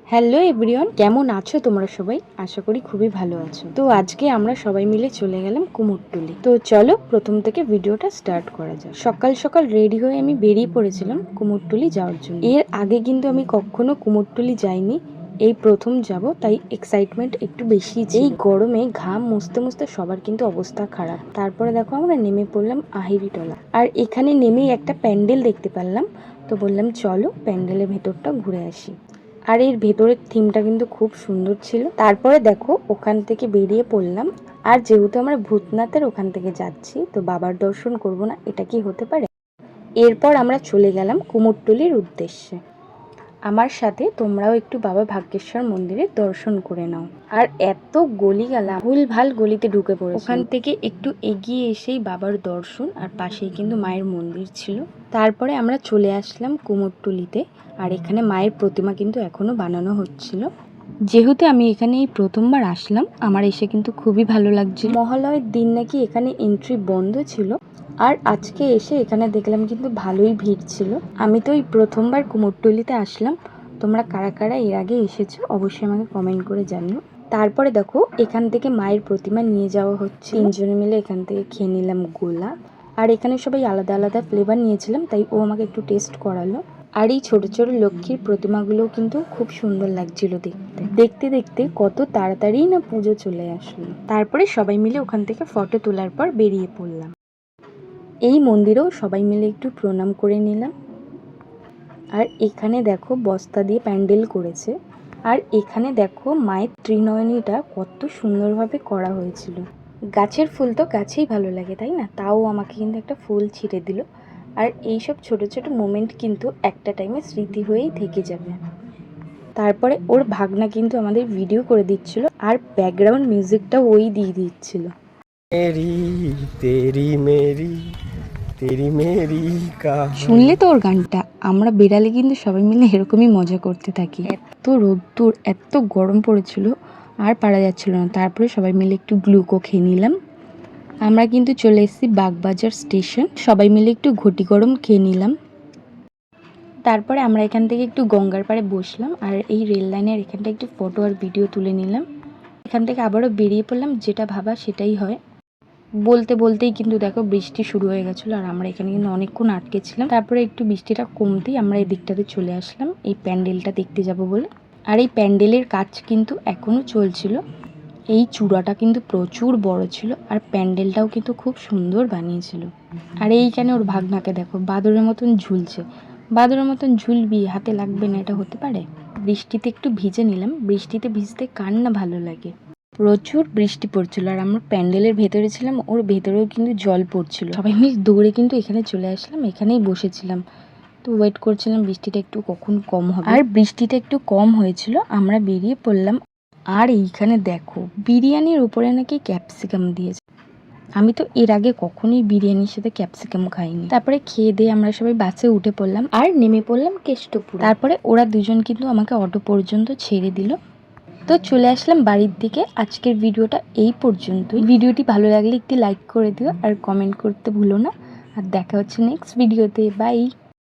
Hello everyone, কেমন আছো তোমরা সবাই? আশা করি খুবই ভালো আছো। তো আজকে আমরা সবাই মিলে চলে গেলাম কুমোরটুলি। তো চলো প্রথম থেকে ভিডিওটা স্টার্ট করা যাক। সকাল সকাল রেডি হয়ে আমি বেরিয়ে পড়েছিলাম কুমোরটুলি যাওয়ার জন্য। এর আগে কিন্তু আমি কখনো কুমোরটুলি যাইনি, এই প্রথম যাব, তাই এক্সাইটমেন্ট একটু বেশি ছিল। এই গরমে ঘাম মুছতে মুছতে সবার কিন্তু অবস্থা খারাপ। তারপরে দেখো আমরা নেমে পড়লাম আহিরিটলা, আর এখানে নেমেই একটা প্যান্ডেল দেখতে পারলাম। তো বললাম চলো প্যান্ডেলের ভেতরটা ঘুরে আসি। আর এর ভেতরের থিমটা কিন্তু খুব সুন্দর ছিল। তারপরে দেখো ওখান থেকে বেরিয়ে পড়লাম, আর যেহেতু আমরা ভূতনাথের ওখান থেকে যাচ্ছি, তো বাবার দর্শন করব না, এটা কি হতে পারে? এরপর আমরা চলে গেলাম কুমোরটুলির উদ্দেশ্যে। আমার সাথে তোমরাও একটু বাবা ভাগ্যেশ্বর মন্দিরের দর্শন করে নাও। আর এত গলিগালা, ভুল ভাল গলিতে ঢুকে পড়েছে। ওখান থেকে একটু এগিয়ে এসেই বাবার দর্শন, আর পাশেই কিন্তু মায়ের মন্দির ছিল। তারপরে আমরা চলে আসলাম কুমোরটুলিতে, আর এখানে মায়ের প্রতিমা কিন্তু এখনো বানানো হচ্ছিল। যেহেতু আমি এখানে এই প্রথমবার আসলাম, আমার এসে কিন্তু খুবই ভালো লাগছিল। মহালয়ের দিন নাকি এখানে এন্ট্রি বন্ধ ছিল, আর আজকে এসে এখানে দেখলাম কিন্তু ভালোই ভিড় ছিল। আমি তো এই প্রথমবার কুমোরটুলিতে আসলাম, তোমরা কারা কারা এর আগে এসেছো অবশ্যই আমাকে কমেন্ট করে জানিও। তারপরে দেখো এখান থেকে মায়ের প্রতিমা নিয়ে যাওয়া হচ্ছে। তিনজনে মিলে এখান থেকে খেয়ে নিলাম গোলা, আর এখানে সবাই আলাদা আলাদা ফ্লেভার নিয়েছিলাম, তাই ও আমাকে একটু টেস্ট করালো। আর এই ছোট ছোট লক্ষ্মীর প্রতিমাগুলো কিন্তু খুব সুন্দর লাগছিল দেখতে। দেখতে দেখতে কত তাড়াতাড়ি না পুজো চলে আসলো। তারপরে সবাই মিলে ওখান থেকে ফটো তোলার পর বেরিয়ে পড়লাম। এই মন্দিরেও সবাই মিলে একটু প্রণাম করে নিলাম। আর এখানে দেখো বস্তা দিয়ে প্যান্ডেল করেছে, আর এখানে দেখো মায়ের ত্রিনয়নীটা কত সুন্দরভাবে করা হয়েছিল। গাছের ফুল তো গাছেই ভালো লাগে, তাই না? তাও আমাকে কিন্তু একটা ফুল ছিঁড়ে দিল। আর এইসব ছোট ছোট মোমেন্ট কিন্তু একটা টাইমে স্মৃতি হয়েই থেকে যাবে। তারপরে ওর ভাগনা কিন্তু আমাদের ভিডিও করে দিচ্ছিল, আর ব্যাকগ্রাউন্ড মিউজিকটাও ওই দিয়ে দিচ্ছিল। শুনলে তো ওর গানটা? আমরা বেড়ালে কিন্তু সবাই মিলে এরকমই মজা করতে থাকি। এত রোদ্দুর, এত গরম পড়েছিল, আর পারা যাচ্ছিল না। তারপরে সবাই মিলে একটু গ্লুকো খেয়ে নিলাম। আমরা কিন্তু চলে এসেছি বাগবাজার স্টেশন, সবাই মিলে একটু ঘটি গরম খেয়ে নিলাম। তারপরে আমরা এখান থেকে একটু গঙ্গার পাড়ে বসলাম, আর এই রেল লাইনের এখানটা একটু ফটো আর ভিডিও তুলে নিলাম। এখান থেকে আবারও বেরিয়ে পড়লাম, যেটা ভাবা সেটাই হয়। বলতে বলতেই কিন্তু দেখো বৃষ্টি শুরু হয়ে গেছিলো, আর আমরা এখানে কিন্তু অনেকক্ষণ আটকেছিলাম। তারপরে একটু বৃষ্টিটা কমতেই আমরা এই দিকটাতে চলে আসলাম এই প্যান্ডেলটা দেখতে যাব বলে। আর এই প্যান্ডেলের কাজ কিন্তু এখনো চলছিল। এই চূড়াটা কিন্তু প্রচুর বড় ছিল, আর প্যান্ডেলটাও কিন্তু খুব সুন্দর বানিয়েছিল। আর এইখানে ওর ভাগনাকে দেখো বাদরের মতন ঝুলছে। বাদরের মতন ঝুলবি, হাতে লাগবে না, এটা হতে পারে? বৃষ্টিতে একটু ভিজে নিলাম, বৃষ্টিতে ভিজতে কার না ভালো লাগে। প্রচুর বৃষ্টি পড়ছিল, আর আমরা প্যান্ডেলের ভেতরে ছিলাম, ওর ভেতরেও কিন্তু জল পড়ছিল। সবাই মিলে দৌড়ে কিন্তু এখানে চলে আসলাম, এখানেই বসেছিলাম। তো ওয়েট করছিলাম বৃষ্টিটা একটু কখন কম হবে। আর বৃষ্টিটা একটু কম হয়েছিল, আমরা বেরিয়ে পড়লাম। আর এইখানে দেখো বিরিয়ানির উপরে নাকি ক্যাপসিকাম দিয়েছে। আমি তো এর আগে কখনোই বিরিয়ানির সাথে ক্যাপসিকাম খাইনি। তারপরে খেয়ে দিয়ে আমরা সবাই বাসে উঠে পড়লাম, আর নেমে পড়লাম কেষ্টপুর। তারপরে ওরা দুজন কিন্তু আমাকে অটো পর্যন্ত ছেড়ে দিল। তো চলে আসলাম বাড়ির দিকে। আজকের ভিডিওটা এই পর্যন্তই। ভিডিওটি ভালো লাগলে একটি লাইক করে দিও, আর কমেন্ট করতে ভুলো না। আর দেখা হচ্ছে নেক্সট ভিডিওতে। বাই।